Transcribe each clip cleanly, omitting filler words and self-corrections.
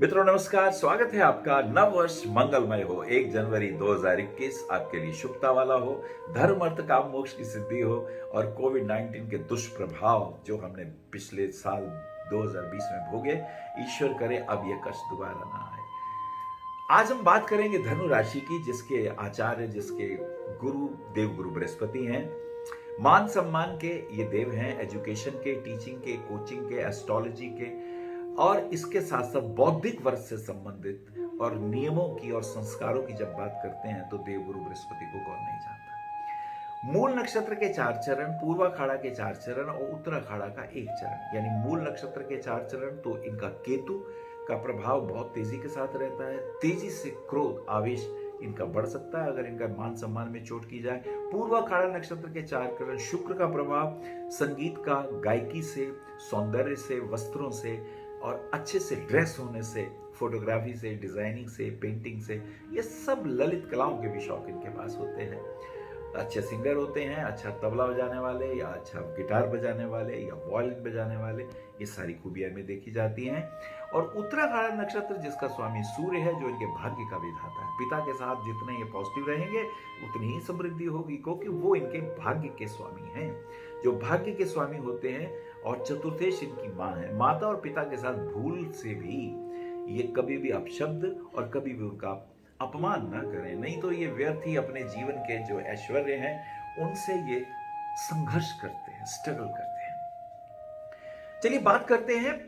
मित्रों नमस्कार, स्वागत है आपका। नव वर्ष मंगलमय हो। 1 जनवरी 2021 आपके लिए शुभता वाला हो, धर्म अर्थ काम मोक्ष की सिद्धि हो और कोविड-19 के दुष्प्रभाव जो हमने पिछले साल 2020 में भोगे, ईश्वर करे अब ये कष्ट दोबारा ना आए। आज हम बात करेंगे धनु राशि की, जिसके आचार्य, जिसके गुरु देवगुरु बृहस्पति हैं। मान सम्मान के ये देव हैं, एजुकेशन के, टीचिंग के, कोचिंग के, एस्ट्रोलॉजी के और इसके साथ साथ बौद्धिक वर्ग से संबंधित और नियमों की और संस्कारों की जब बात करते हैं तो देवगुरु बृहस्पति को कौन नहीं जानता। मूल नक्षत्र के 4 चरण, पूर्वाखाड़ा के 4 चरण और उत्तराखाड़ा का 1 चरण, यानी मूल नक्षत्र के 4 चरण तो इनका केतु का प्रभाव बहुत तेजी के साथ रहता है। तेजी से क्रोध आवेश इनका बढ़ सकता है अगर इनका मान सम्मान में चोट की जाए। पूर्वाखाड़ा नक्षत्र के 4 चरण, शुक्र का प्रभाव संगीत का, गायकी से, सौंदर्य से, वस्त्रों से और अच्छे से ड्रेस होने से, फोटोग्राफी से, डिजाइनिंग से, पेंटिंग से, ये सब ललित कलाओं के भी शौक इनके पास होते हैं। अच्छे सिंगर होते हैं, अच्छा तबला बजाने वाले या अच्छा गिटार बजाने वाले या वायलिन बजाने वाले, ये सारी खूबियां में देखी जाती हैं। और उत्तराखाड़ा नक्षत्र जिसका स्वामी सूर्य है, जो इनके भाग्य का विधाता है। पिता के साथ जितने ये पॉजिटिव रहेंगे उतनी ही समृद्धि होगी, क्योंकि वो इनके भाग्य के स्वामी हैं। जो भाग्य के स्वामी होते हैं और चतुर्थेश इनकी माँ है। माता और पिता के साथ भूल से भी ये कभी भी अपशब्द और कभी भी उनका अपमान ना करें, नहीं तो ये व्यर्थ ही अपने जीवन के जो ऐश्वर्य हैं उनसे ये संघर्ष करते हैं, स्ट्रगल करते हैं। चलिए बात करते हैं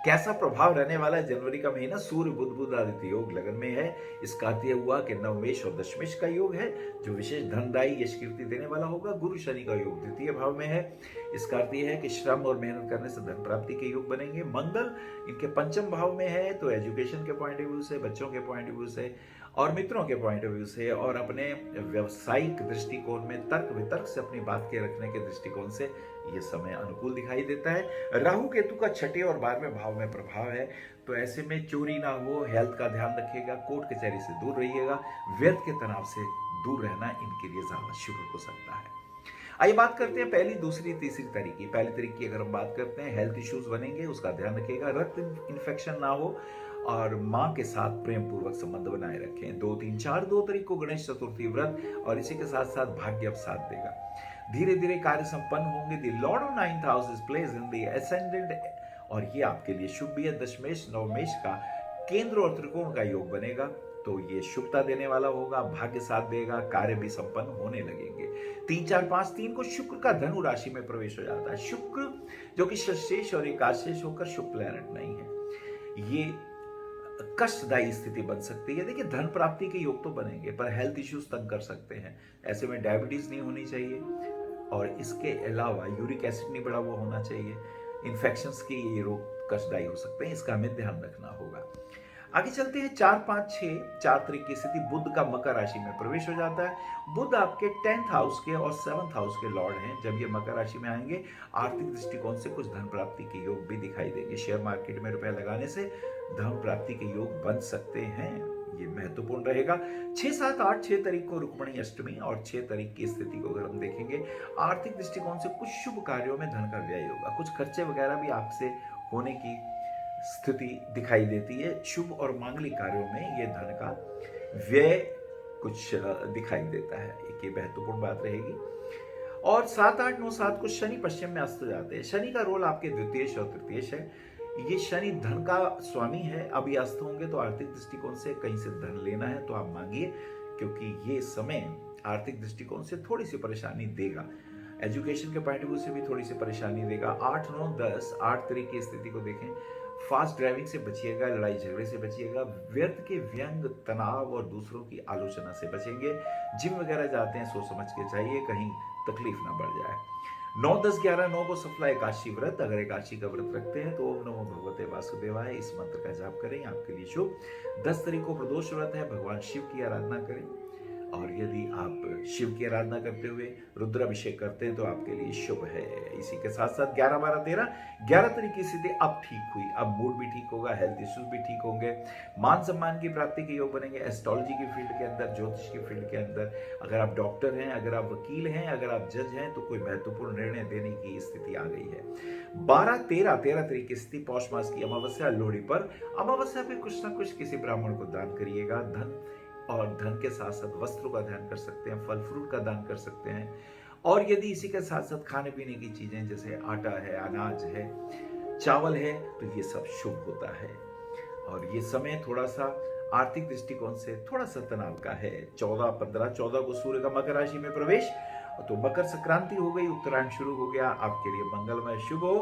कैसा प्रभाव रहने वाला है जनवरी का महीना। सूर्य बुध बुध आदित्य योग लगन में है। इसका अर्थ यह हुआ कि नवमेश और दशमेश का योग है, जो विशेष धनदायी यश कीर्ति देने वाला होगा। गुरु शनि का योग द्वितीय भाव में है। इसका अर्थ यह है कि श्रम और मेहनत करने से धन प्राप्ति के योग बनेंगे। मंगल इनके पंचम भाव में है, तो एजुकेशन के पॉइंट ऑफ व्यू से, बच्चों के पॉइंट ऑफ व्यू से और मित्रों के पॉइंट ऑफ व्यू से और अपने व्यवसायिक दृष्टिकोण में तर्क वितर्क से अपनी बात के रखने के दृष्टिकोण से ये समय अनुकूल दिखाई देता है। राहु केतु का 6ठे और 12वें भाव में प्रभाव है, तो ऐसे में चोरी ना हो, हेल्थ का ध्यान रखिएगा, कोर्ट कचहरी से दूर रहिएगा, व्यर्थ के तनाव से दूर रहना इनके लिए ज्यादा शुभ हो सकता है। आइए बात करते हैं पहली, दूसरी, तीसरी तारीख की। पहली तारीख की अगर हम बात करते हैं, हेल्थ इश्यूज बनेंगे, उसका ध्यान रखिएगा, रक्त इन्फेक्शन ना हो और माँ के साथ प्रेम पूर्वक संबंध बनाए रखें। 2, 3, 4 2 तारीख को गणेश चतुर्थी व्रत और इसी के साथ साथ भाग्य अब साथ देगा। धीरे धीरे कार्य संपन्न होंगे। The Lord of 9th house is place in the ascendant और ये आपके लिए शुभ भी है। दशमेश नवमेश का केंद्र और त्रिकोण का योग बनेगा, तो ये शुभता देने वाला होगा, भाग्य साथ देगा, कार्य भी संपन्न होने लगेंगे। 3, 4, 5, 3 को शुक्र का धनु राशि में प्रवेश हो जाता है। शुक्र जो कि षष्ठेश और एकादशेश होकर शुभ प्लैनेट नहीं है, ये कष्टदायी स्थिति बन सकती है। देखिए धन प्राप्ति के योग तो बनेंगे पर हेल्थ इश्यूज तंग कर सकते हैं। ऐसे में डायबिटीज नहीं होनी चाहिए और इसके अलावा यूरिक एसिड नहीं बढ़ा हुआ होना चाहिए। इन्फेक्शंस के ये रोग कष्टदायी हो सकते हैं, इसका हमें ध्यान रखना होगा। आगे चलते हैं 4, 5, 6 4 तारीख की स्थिति। बुध का मकर राशि में प्रवेश हो जाता है। बुध आपके 10th हाउस के और 7th हाउस के लॉर्ड हैं। जब ये मकर राशि में आएंगे, आर्थिक दृष्टिकोण से कुछ धन प्राप्ति के योग भी दिखाई देंगे। शेयर मार्केट में रुपए लगाने से धन प्राप्ति के योग बन सकते हैं, ये महत्वपूर्ण रहेगा। 6, 7, 8 6 तारीख को रुक्मणी अष्टमी और 6 तारीख की स्थिति को अगर हम देखेंगे, आर्थिक दृष्टिकोण से कुछ शुभ कार्यों में धन का व्यय होगा। कुछ खर्चे वगैरह भी आपसे होने की स्थिति दिखाई देती है। शुभ और मांगलिक कार्यों में ये धन का व्यय कुछ दिखाई देता है, एक ये महत्वपूर्ण बात रहेगी। और 7, 8, 9, 7 को शनि पश्चिम में अस्त जाते हैं। शनि का रोल आपके द्वितीयेश और तृतीयेश है। ये शनि धन का स्वामी है। अभी अस्त होंगे तो आर्थिक दृष्टिकोण से कहीं से धन लेना है तो आप मांगिए, क्योंकि ये समय आर्थिक दृष्टिकोण से थोड़ी सी परेशानी देगा। एजुकेशन के पॉइंट ऑफ व्यू से भी थोड़ी सी परेशानी देगा। 8, 9, 10 8 तारीख की स्थिति को देखें, फास्ट ड्राइविंग से बचिएगा, लड़ाई झगड़े से बचिएगा, व्यर्थ के व्यंग, तनाव और दूसरों की आलोचना से बचेंगे। जिम वगैरह जाते हैं सोच समझ के चाहिए, कहीं तकलीफ ना बढ़ जाए। 9, 10, 11, 9 को सफला एकादशी व्रत, अगर एकादशी का व्रत रखते हैं तो ओम नमो भगवते वासुदेवाय इस मंत्र का जाप करें, आपके लिए शुभ। 10 तारीख को प्रदोष व्रत है, भगवान शिव की आराधना करें। और यदि आप शिव की आराधना करते हुए रुद्राभिषेक करते हैं तो आपके लिए शुभ है। इसी के साथ साथ 11, 12, 13 11 तरह की स्थिति अब ठीक हुई। अब मूड भी ठीक होगा, हेल्थ इश्यूज भी ठीक होंगे, मान सम्मान की प्राप्ति के योग बनेंगे। एस्ट्रोलॉजी की फील्ड के अंदर, ज्योतिष की फील्ड के अंदर, अगर आप डॉक्टर हैं, अगर आप वकील हैं, अगर आप जज हैं, तो कोई महत्वपूर्ण निर्णय देने की स्थिति आ गई है। 12, 13 तरह की स्थिति पौष मास की अमावस्या, लोहड़ी पर। अमावस्या पे कुछ ना कुछ किसी ब्राह्मण को दान करिएगा। धन के साथ साथ वस्त्रों का दान कर सकते हैं, फल फ्रूट का दान कर सकते हैं। और यदि इसी के साथ साथ खाने पीने की चीजें जैसे आटा है, अनाज है, चावल है, तो ये सब शुभ होता है। और ये समय थोड़ा सा आर्थिक दृष्टिकोण से थोड़ा सा तनाव का है। 14, 15, 14 को सूर्य का मकर राशि में प्रवेश, तो मकर संक्रांति हो गई, उत्तरायण शुरू हो गया। आपके लिए मंगलमय शुभ हो।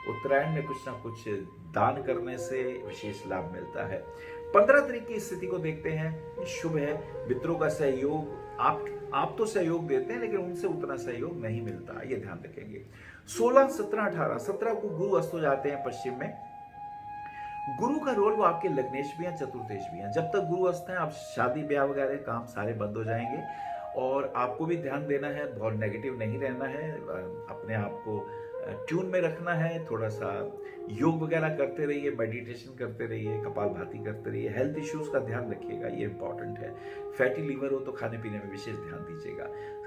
उत्तरायण में कुछ ना कुछ दान करने से विशेष लाभ मिलता है। 15 तारीख की स्थिति को देखते हैं, शुभ है। मित्रों का सहयोग, आप तो सहयोग देते हैं लेकिन उनसे उतना सहयोग नहीं मिलता, ये ध्यान रखेंगे। 16, 17, 18, 17 को गुरु अस्त हो जाते हैं पश्चिम में। गुरु का रोल वो आपके लग्नेश भी हैं, चतुर्थेश भी हैं। जब तक गुरु अस्त हैं, आप शादी ब्याह वगैरह काम सारे बंद हो जाएंगे। और आपको भी ध्यान देना है, बहुत नेगेटिव नहीं रहना है, अपने आप को ट्यून में रखना है। थोड़ा सा योग वगैरह करते रहिए, मेडिटेशन करते रहिए, कपालभाति करते रहिए। हेल्थ इश्यूज का ध्यान रखिएगा, ये इंपॉर्टेंट है। फैटी लीवर हो तो खाने पीने में विशेष ध्यान दीजिएगा।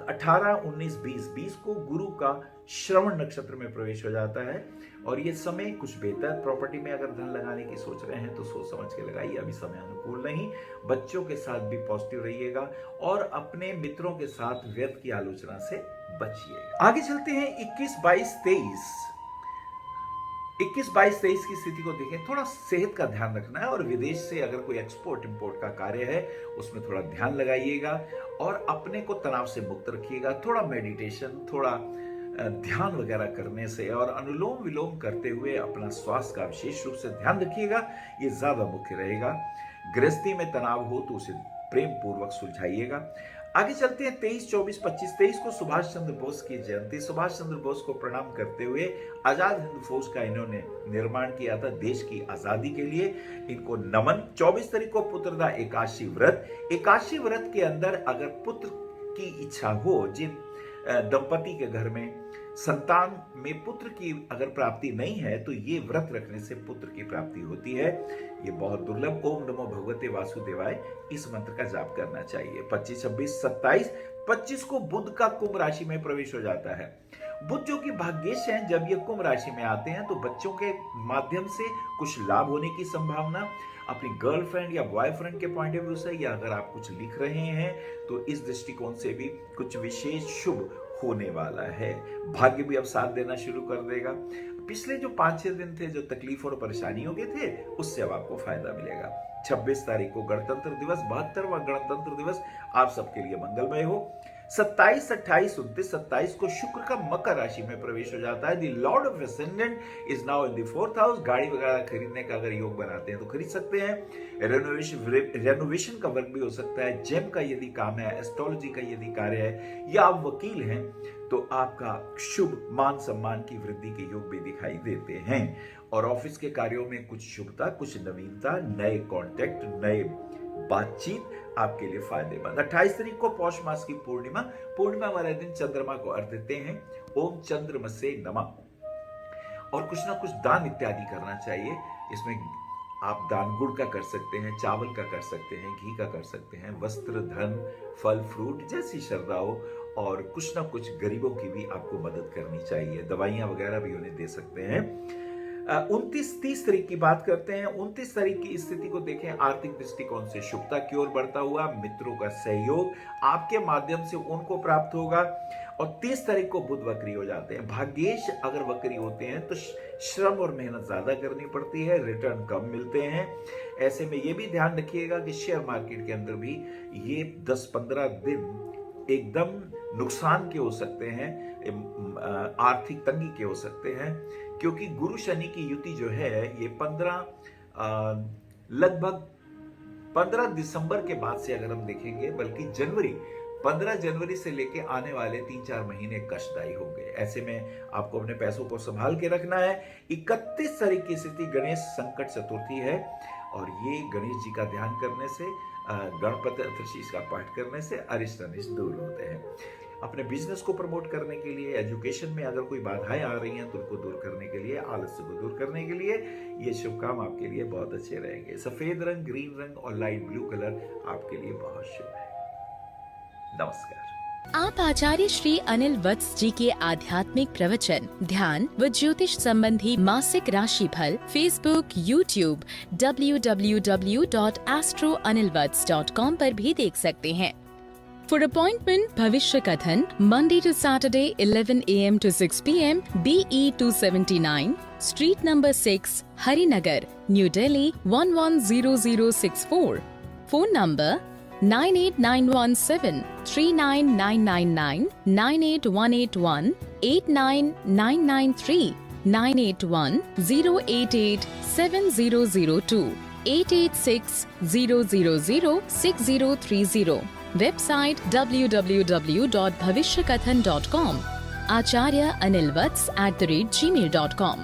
18, 19, 20 को गुरु का श्रवण नक्षत्र में प्रवेश हो जाता है। और ये समय कुछ बेहतर, प्रॉपर्टी में अगर धन लगाने की सोच रहे हैं तो सोच समझ के लगाइए, अभी समय अनुकूल नहीं। बच्चों के साथ भी पॉजिटिव रहिएगा और अपने मित्रों के साथ व्यर्थ की आलोचना से बचिएगा। आगे चलते हैं 21, 22, 23 की स्थिति को देखें। थोड़ा सेहत का ध्यान रखना है और विदेश से अगर कोई एक्सपोर्ट इंपोर्ट का कार्य है उसमें थोड़ा ध्यान लगाइएगा और अपने को तनाव से मुक्त रखिएगा। थोड़ा मेडिटेशन, थोड़ा ध्यान वगैरह करने से और अनुलोम विलोम करते हुए अपना स्वास्थ्य का विशेष रूप से ध्यान रखिएगा, ये ज्यादा मुख्य रहेगा। गृहस्थी में तनाव हो तो उसे प्रेम पूर्वक सुलझाइएगा। आगे चलते हैं 23, 24, 25। 23 को सुभाष चंद्र बोस की जयंती। सुभाष चंद्र बोस को प्रणाम करते हुए आजाद हिंद फौज का इन्होंने निर्माण किया था देश की आजादी के लिए, इनको नमन। 24 तारीख को पुत्रदा एकादशी व्रत। एकादशी व्रत के अंदर अगर पुत्र की इच्छा हो, जिन दंपति के घर में संतान में पुत्र की अगर प्राप्ति नहीं है तो ये व्रत रखने से पुत्र की प्राप्ति होती है। ये बहुत दुर्लभ। ओम नमो भगवते वासुदेवाय, इस मंत्र का जाप करना चाहिए। 25, 26, 27। 25 को बुध का कुंभ राशि में प्रवेश हो जाता है। बुध जो कि भाग्येश हैं, जब ये कुंभ राशि में आते हैं तो बच्चों के माध्यम से कुछ लाभ होने की संभावना। अपनी गर्लफ्रेंड या बॉयफ्रेंड के पॉइंट ऑफ व्यू से, या अगर आप कुछ लिख रहे हैं तो इस दृष्टिकोण से भी कुछ विशेष शुभ होने वाला है। भाग्य भी अब साथ देना शुरू कर देगा। पिछले जो 5-6 दिन थे जो तकलीफ और परेशानियों के थे, उससे अब आपको फायदा मिलेगा। 26 तारीख को गणतंत्र दिवस, 72वां गणतंत्र दिवस आप सबके लिए मंगलमय हो। 27, 28, 29, 27 को शुक्र का मकर राशि में प्रवेश हो जाता है। The Lord of ascendant is now in the 4th house. गाड़ी वगैरह खरीदने का अगर योग बनाते हैं तो खरीद सकते हैं। रेनोवेशन का वर्क भी हो सकता है। जेम का यदि काम है, एस्ट्रोलॉजी का यदि कार्य है, या आप वकील हैं तो आपका शुभ मान सम्मान की वृद्धि के योग भी दिखाई देते हैं। और ऑफिस के कार्यों में कुछ शुभता, कुछ नवीनता, नए कॉन्टेक्ट, नए बातचीत आपके लिए फायदेमंद। 28 तारीख को पौष मास की पूर्णिमा वाले दिन चंद्रमा को अर्घ देते हैं। ओम चंद्रमसे नमः। और कुछ ना कुछ दान इत्यादि करना चाहिए। इसमें आप दान गुड़ का कर सकते हैं, चावल का कर सकते हैं, घी का कर सकते हैं, वस्त्र, धन, फल फ्रूट जैसी श्रद्धा हो। और कुछ ना कुछ गरीबों की भी आपको मदद करनी चाहिए। दवाइयां वगैरह भी उन्हें दे सकते हैं। 29, 30 तारीख की बात करते हैं। 29 तारीख की स्थिति को देखें। आर्थिक दृष्टिकोण से शुभता की ओर बढ़ता हुआ, मित्रों का सहयोग आपके माध्यम से उनको प्राप्त होगा। और 30 तारीख को बुध वक्री हो जाते हैं। भाग्येश अगर वक्री होते हैं तो श्रम और मेहनत ज्यादा करनी पड़ती है, रिटर्न कम मिलते हैं। ऐसे में ये भी ध्यान रखिएगा कि शेयर मार्केट के अंदर भी ये 10-15 दिन एकदम नुकसान के हो सकते हैं, आर्थिक तंगी के हो सकते हैं, क्योंकि गुरु शनि की युति जो है ये लगभग 15 दिसंबर के बाद से अगर हम देखेंगे, बल्कि 15 जनवरी से लेके आने वाले 3-4 महीने कष्टदायी होंगे। ऐसे में आपको अपने पैसों को संभाल के रखना है। 31 तारीख की स्थिति गणेश संकट चतुर्थी है और ये गणेश जी का ध्यान करने से, गणपति शीश का पाठ करने से अरिष्ट अनिष्ट दूर होते हैं। अपने बिजनेस को प्रमोट करने के लिए, एजुकेशन में अगर कोई बाधाएं आ रही हैं तो उनको दूर करने के लिए, आलस्य को दूर करने के लिए ये शुभ काम आपके लिए बहुत अच्छे रहेंगे। सफेद रंग, ग्रीन रंग और लाइट ब्लू कलर आपके लिए बहुत शुभ है। नमस्कार। आप आचार्य श्री अनिल वत्स जी के आध्यात्मिक प्रवचन, ध्यान व ज्योतिष संबंधी मासिक राशिफल फेसबुक, यूट्यूब, www.astroanilvats.com पर भी देख सकते हैं। For appointment, भविष्य कथन, Monday to Saturday, 11 a.m. to 6 p.m. BE 279, Street number 6, Harinagar, New Delhi 110064. Phone number 98917 39999, 98181 89993, 981 088 7002, 886 000 6030. Website www.bhavishyakathan.com. Acharya Anil Vats @gmail.com.